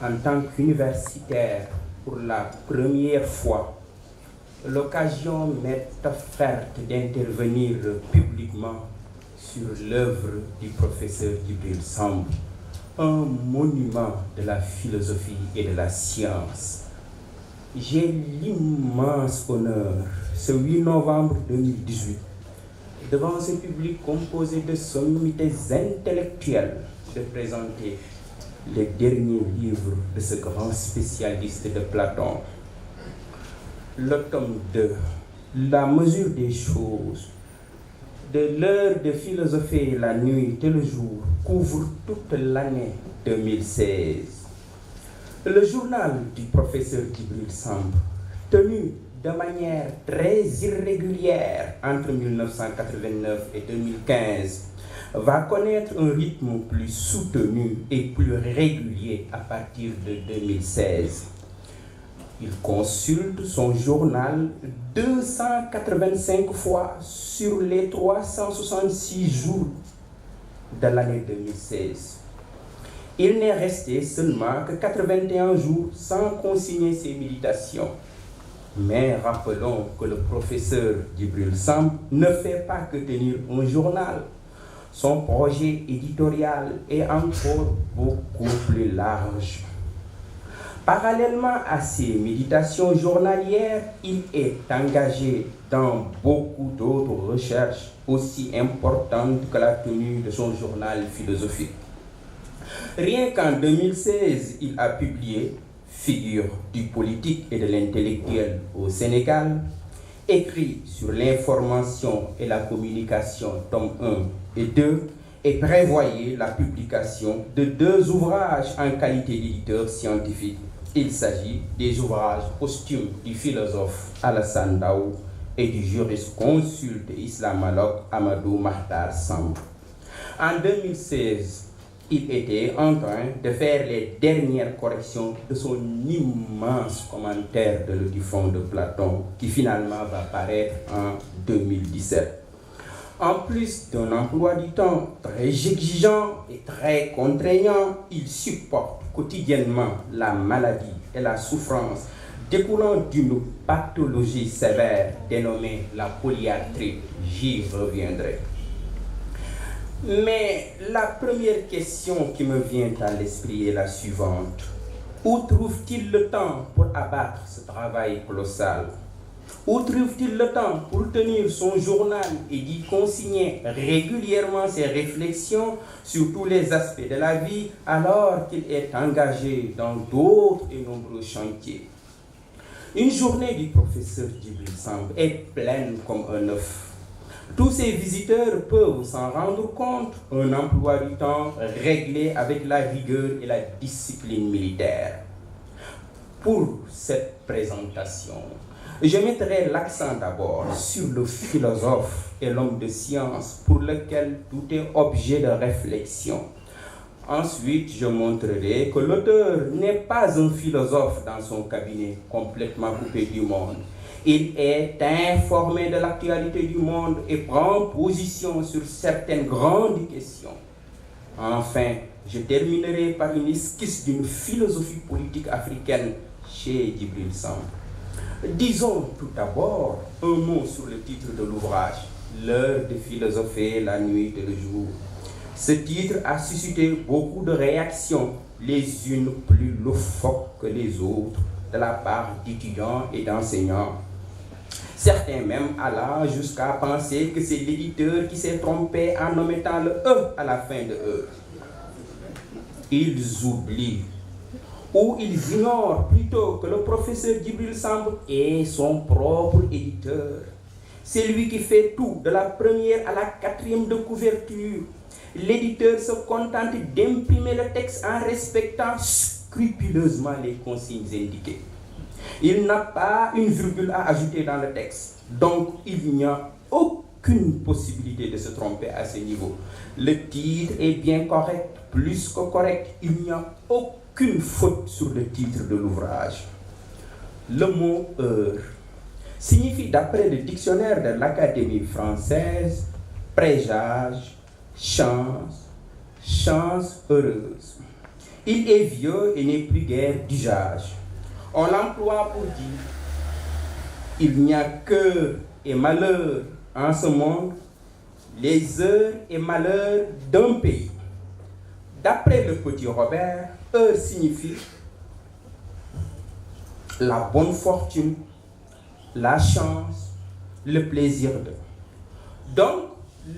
en tant qu'universitaire pour la première fois, l'occasion m'est offerte d'intervenir publiquement sur l'œuvre du professeur Djibril Samb, un monument de la philosophie et de la science. J'ai l'immense honneur, ce 8 novembre 2018, devant ce public composé de sommités intellectuelles, de présenter les derniers livres de ce grand spécialiste de Platon. Le tome 2, La mesure des choses, de l'heure de philosopher la nuit et le jour, couvre toute l'année 2016. Le journal du professeur Djibril Samb, tenu de manière très irrégulière entre 1989 et 2015, va connaître un rythme plus soutenu et plus régulier à partir de 2016. Il consulte son journal 285 fois sur les 366 jours de l'année 2016. Il n'est resté seulement que 81 jours sans consigner ses méditations. Mais rappelons que le professeur Djibril Samb ne fait pas que tenir un journal. Son projet éditorial est encore beaucoup plus large. Parallèlement à ses méditations journalières, il est engagé dans beaucoup d'autres recherches aussi importantes que la tenue de son journal philosophique. Rien qu'en 2016, il a publié Figure du politique et de l'intellectuel au Sénégal, écrit sur l'information et la communication, tome 1 et 2, et prévoyait la publication de 2 ouvrages en qualité d'éditeur scientifique. Il s'agit des ouvrages posthumes du philosophe Alassane Daou et du jurisconsulte islamologue Amadou Mahtar Samb. En 2016, il était en train de faire les dernières corrections de son immense commentaire de l'Odyphon de Platon, qui finalement va paraître en 2017. En plus d'un emploi du temps très exigeant et très contraignant, il supporte quotidiennement la maladie et la souffrance découlant d'une pathologie sévère dénommée la polyarthrite. J'y reviendrai. Mais la première question qui me vient à l'esprit est la suivante. Où trouve-t-il le temps pour abattre ce travail colossal? Où trouve-t-il le temps pour tenir son journal et d'y consigner régulièrement ses réflexions sur tous les aspects de la vie alors qu'il est engagé dans d'autres et nombreux chantiers? Une journée du professeur Djibril Samb est pleine comme un œuf. Tous ces visiteurs peuvent s'en rendre compte, un emploi du temps réglé avec la rigueur et la discipline militaire. Pour cette présentation, je mettrai l'accent d'abord sur le philosophe et l'homme de science pour lequel tout est objet de réflexion. Ensuite, je montrerai que l'auteur n'est pas un philosophe dans son cabinet complètement coupé du monde. Il est informé de l'actualité du monde et prend position sur certaines grandes questions. Enfin, je terminerai par une esquisse d'une philosophie politique africaine chez Djibril Samb. Disons tout d'abord un mot sur le titre de l'ouvrage, L'heure de philosopher la nuit et le jour. Ce titre a suscité beaucoup de réactions, les unes plus loufoques que les autres, de la part d'étudiants et d'enseignants. Certains même allant jusqu'à penser que c'est l'éditeur qui s'est trompé en omettant le E à la fin de E. Ils oublient ou ils ignorent plutôt que le professeur Djibril Samb est son propre éditeur. C'est lui qui fait tout, de la première à la 4e de couverture. L'éditeur se contente d'imprimer le texte en respectant scrupuleusement les consignes indiquées. Il n'a pas une virgule à ajouter dans le texte. Donc, il n'y a aucune possibilité de se tromper à ce niveau. Le titre est bien correct, plus que correct. Il n'y a aucune faute sur le titre de l'ouvrage. Le mot « heure » signifie, d'après le dictionnaire de l'Académie française, présage, chance, chance heureuse. Il est vieux et n'est plus guère d'usage. On l'emploie pour dire il n'y a que et malheur en ce monde, les heures et malheurs d'un pays. D'après le petit Robert, heure signifie la bonne fortune, la chance, le plaisir de. Donc,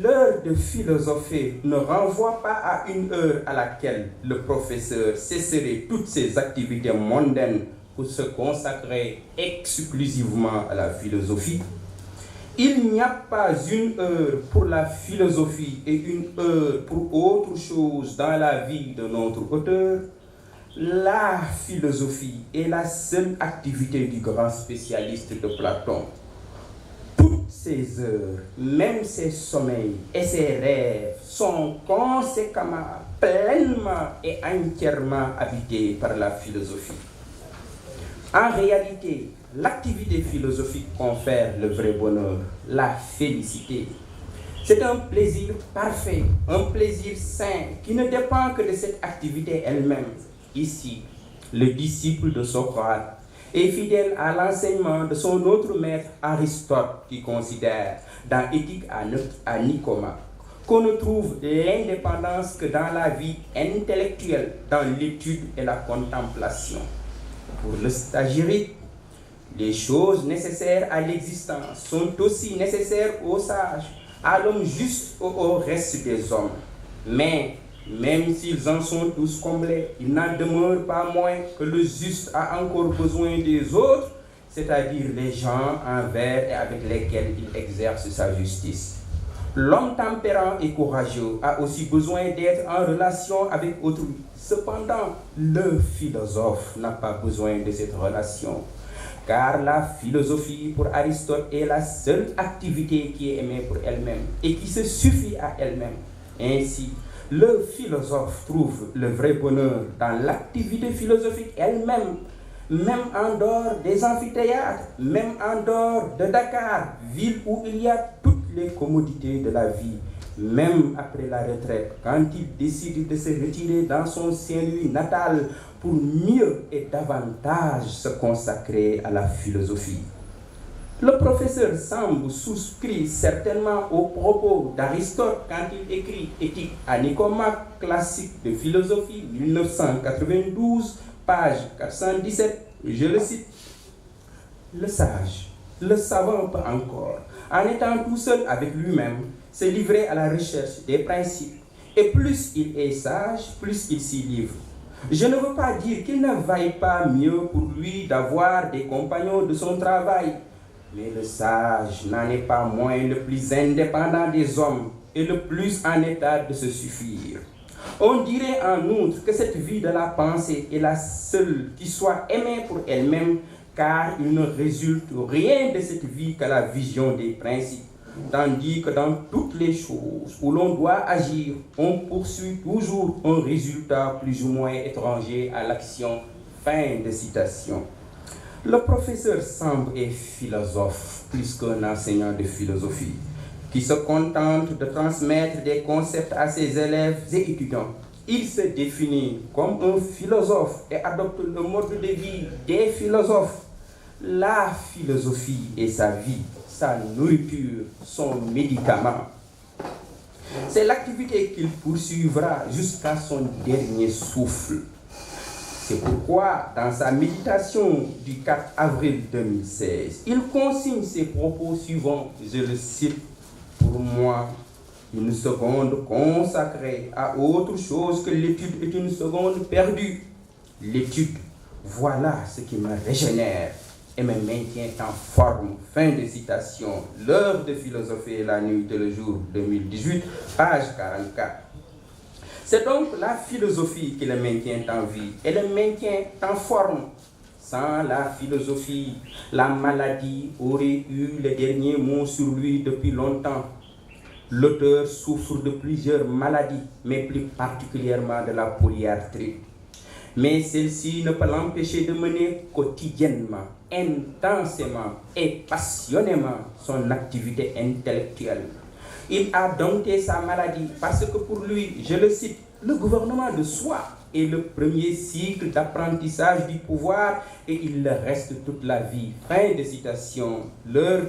l'heure de philosopher ne renvoie pas à une heure à laquelle le professeur cesserait toutes ses activités mondaines pour se consacrer exclusivement à la philosophie. Il n'y a pas une heure pour la philosophie et une heure pour autre chose dans la vie de notre auteur. La philosophie est la seule activité du grand spécialiste de Platon. Toutes ses heures, même ses sommeils et ses rêves sont conséquemment, pleinement et entièrement habités par la philosophie. En réalité, l'activité philosophique confère le vrai bonheur, la félicité. C'est un plaisir parfait, un plaisir sain qui ne dépend que de cette activité elle-même. Ici, le disciple de Socrate est fidèle à l'enseignement de son autre maître Aristote qui considère dans Éthique à Nicomède qu'on ne trouve l'indépendance que dans la vie intellectuelle, dans l'étude et la contemplation. Pour le stagirite, les choses nécessaires à l'existence sont aussi nécessaires aux sages, à l'homme juste ou au reste des hommes. Mais, même s'ils en sont tous comblés, il n'en demeure pas moins que le juste a encore besoin des autres, c'est-à-dire les gens envers et avec lesquels il exerce sa justice. L'homme tempérant et courageux a aussi besoin d'être en relation avec autrui. Cependant, le philosophe n'a pas besoin de cette relation, car la philosophie pour Aristote est la seule activité qui est aimée pour elle-même et qui se suffit à elle-même. Ainsi, le philosophe trouve le vrai bonheur dans l'activité philosophique elle-même, même en dehors des amphithéâtres, même en dehors de Dakar, ville où il y a toutes les commodités de la vie, même après la retraite, quand il décide de se retirer dans son Saint-Louis natal pour mieux et davantage se consacrer à la philosophie. Le professeur Samb souscrit certainement aux propos d'Aristote quand il écrit Éthique à Nicomède, classique de philosophie, 1992, page 417, je le cite. Le sage, le savant peut encore, en étant tout seul avec lui-même, se livrer à la recherche des principes. Et plus il est sage, plus il s'y livre. Je ne veux pas dire qu'il ne vaille pas mieux pour lui d'avoir des compagnons de son travail, mais le sage n'en est pas moins le plus indépendant des hommes et le plus en état de se suffire. On dirait en outre que cette vie de la pensée est la seule qui soit aimée pour elle-même, car il ne résulte rien de cette vie qu'à la vision des principes, tandis que dans toutes les choses où l'on doit agir, on poursuit toujours un résultat plus ou moins étranger à l'action. Fin de citation. Le professeur Samb est philosophe plus qu'un enseignant de philosophie, qui se contente de transmettre des concepts à ses élèves et étudiants. Il se définit comme un philosophe et adopte le mode de vie des philosophes. La philosophie est sa vie, sa nourriture, son médicament. C'est l'activité qu'il poursuivra jusqu'à son dernier souffle. C'est pourquoi, dans sa méditation du 4 avril 2016, il consigne ses propos suivants, je le cite: pour moi, une seconde consacrée à autre chose que l'étude est une seconde perdue. L'étude, voilà ce qui me régénère et me maintient en forme. Fin de citation. L'heure de philosopher la nuit et le jour, 2018, page 44. C'est donc la philosophie qui le maintient en vie et le maintient en forme. Sans la philosophie, la maladie aurait eu le dernier mot sur lui depuis longtemps. L'auteur souffre de plusieurs maladies, mais plus particulièrement de la polyarthrite. Mais celle-ci ne peut l'empêcher de mener quotidiennement, intensément et passionnément son activité intellectuelle. Il a dompté sa maladie parce que pour lui, je le cite, le gouvernement de soi est le premier cycle d'apprentissage du pouvoir et il le reste toute la vie. Fin de citation. L'heure